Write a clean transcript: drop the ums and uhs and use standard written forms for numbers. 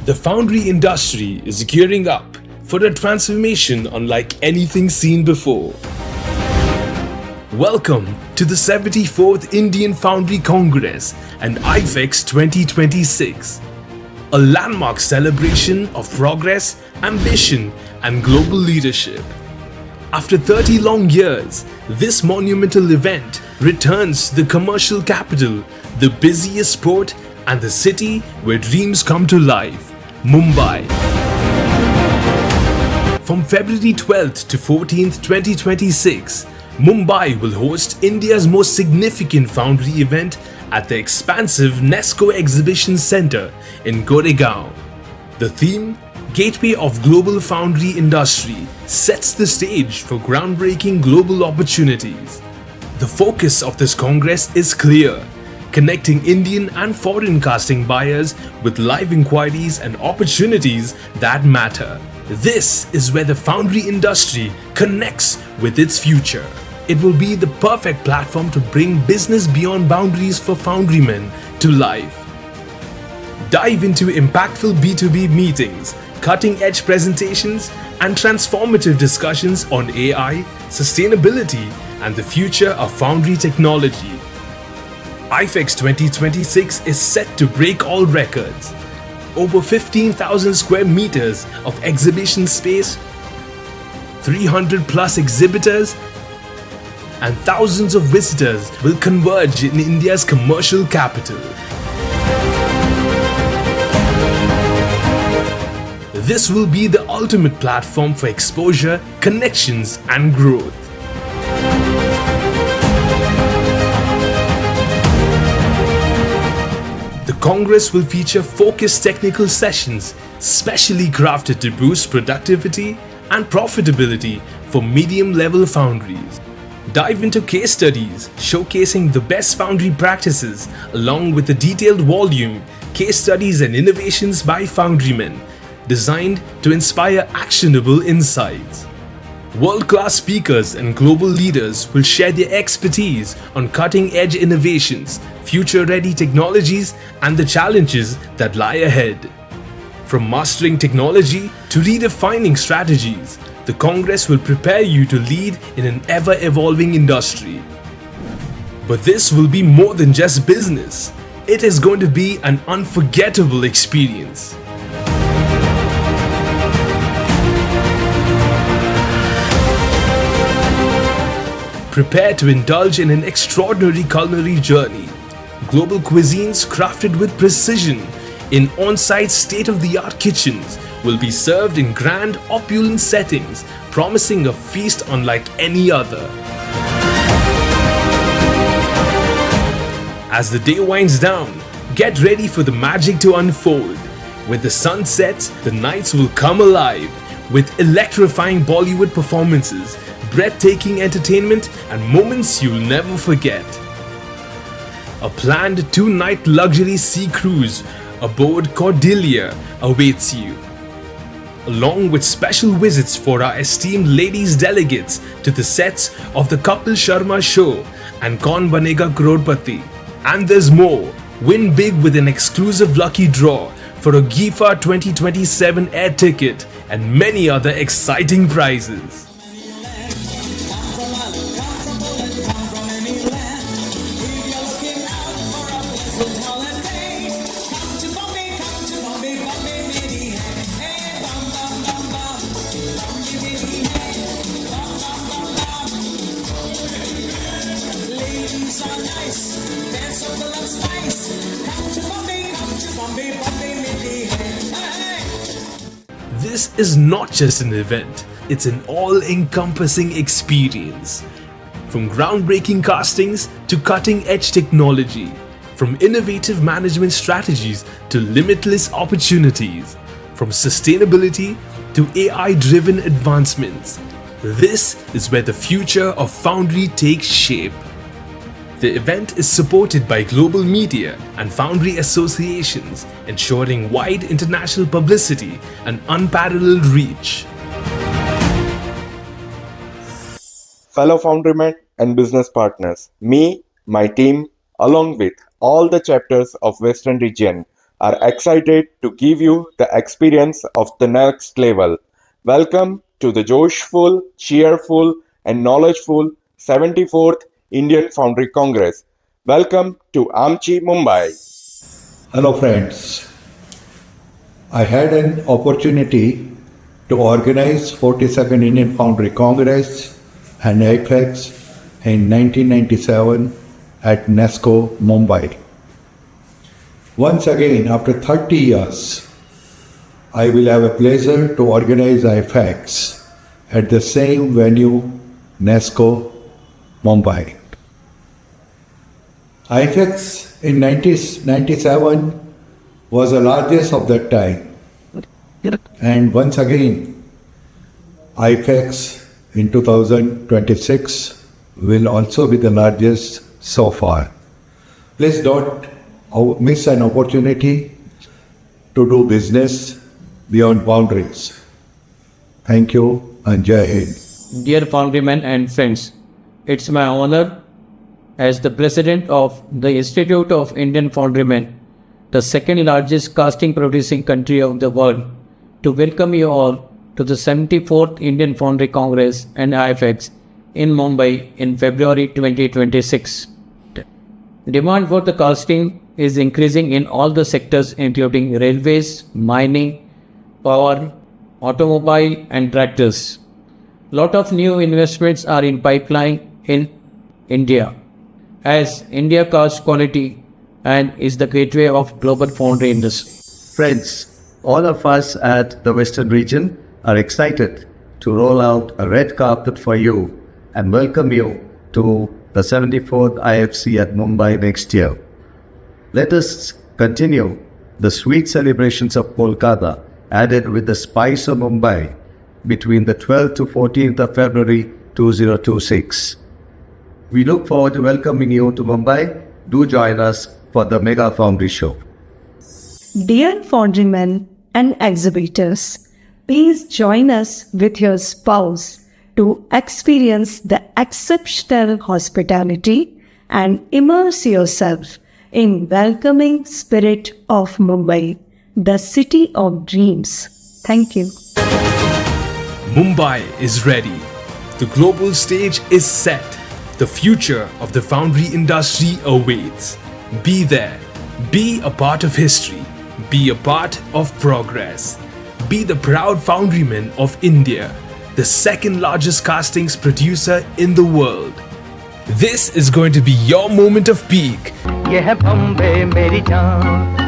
The foundry industry is gearing up for a transformation unlike anything seen before. Welcome to the 74th Indian Foundry Congress and IFEX 2026, a landmark celebration of progress, ambition and global leadership. After 30 long years, this monumental event returns to the commercial capital, the busiest port and the city where dreams come to life, Mumbai. From February 12th to 14th, 2026, Mumbai will host India's most significant foundry event at the expansive Nesco Exhibition Centre in Goregaon. The theme, Gateway of Global Foundry Industry, sets the stage for groundbreaking global opportunities. The focus of this congress is clear: connecting Indian and foreign casting buyers with live inquiries and opportunities that matter. This is where the foundry industry connects with its future. It will be the perfect platform to bring business beyond boundaries for foundrymen to life. Dive into impactful B2B meetings, cutting-edge presentations, and transformative discussions on AI, sustainability, and the future of foundry technology. IFEX 2026 is set to break all records. Over 15,000 square meters of exhibition space, 300 plus exhibitors, and thousands of visitors will converge in India's commercial capital. This will be the ultimate platform for exposure, connections, and growth. The Congress will feature focused technical sessions specially crafted to boost productivity and profitability for medium-level foundries. Dive into case studies showcasing the best foundry practices along with a detailed volume, case studies and innovations by foundrymen designed to inspire actionable insights. World-class speakers and global leaders will share their expertise on cutting-edge innovations, future-ready technologies, and the challenges that lie ahead. From mastering technology to redefining strategies, the Congress will prepare you to lead in an ever-evolving industry. But this will be more than just business. It is going to be an unforgettable experience. Prepare to indulge in an extraordinary culinary journey. Global cuisines crafted with precision in on-site state-of-the-art kitchens will be served in grand, opulent settings, promising a feast unlike any other. As the day winds down, get ready for the magic to unfold. With the sun sets, the nights will come alive with electrifying Bollywood performances, breathtaking entertainment, and moments you'll never forget. A planned 2-night luxury sea cruise aboard Cordelia awaits you, along with special visits for our esteemed ladies delegates to the sets of the Kapil Sharma show and Kaun Banega Crorepati. And there's more. Win big with an exclusive lucky draw for a GIFA 2027 air ticket and many other exciting prizes. This is not just an event, it's an all-encompassing experience. From groundbreaking castings to cutting-edge technology, from innovative management strategies to limitless opportunities, from sustainability to AI-driven advancements, this is where the future of foundry takes shape. The event is supported by global media and foundry associations, ensuring wide international publicity and unparalleled reach. Fellow foundrymen and business partners, me, my team, along with all the chapters of Western region, are excited to give you the experience of the next level. Welcome to the joyful, cheerful, and knowledgeful 74th Indian Foundry Congress. Welcome to Amchi, Mumbai. Hello, friends. I had an opportunity to organize 42nd Indian Foundry Congress and IFEX in 1997 at NESCO, Mumbai. Once again, after 30 years, I will have a pleasure to organize IFEX at the same venue, NESCO, Mumbai. IFEX in 1997 was the largest of that time. And once again, IFEX in 2026 will also be the largest so far. Please don't miss an opportunity to do business beyond boundaries. Thank you and Jai Hind. Dear Foundrymen and friends, it's my honor as the President of the Institute of Indian Foundrymen, the second largest casting producing country of the world, to welcome you all to the 74th Indian Foundry Congress and IFEX in Mumbai in February 2026. Demand for the casting is increasing in all the sectors including railways, mining, power, automobile and tractors. Lot of new investments are in pipeline in India as India casts quality and is the gateway of global foundry industry. Friends, all of us at the Western region are excited to roll out a red carpet for you and welcome you to the 74th IFC at Mumbai next year. Let us continue the sweet celebrations of Kolkata added with the spice of Mumbai between the 12th to 14th of February 2026. We look forward to welcoming you to Mumbai. Do join us for the Mega Foundry Show. Dear Foundrymen and exhibitors, please join us with your spouse to experience the exceptional hospitality and immerse yourself in welcoming spirit of Mumbai, the city of dreams. Thank you. Mumbai is ready. The global stage is set. The future of the foundry industry awaits. Be there. Be a part of history. Be a part of progress. Be the proud foundryman of India, the second largest castings producer in the world. This is going to be your moment of peak. ये है बॉम्बे मेरी जान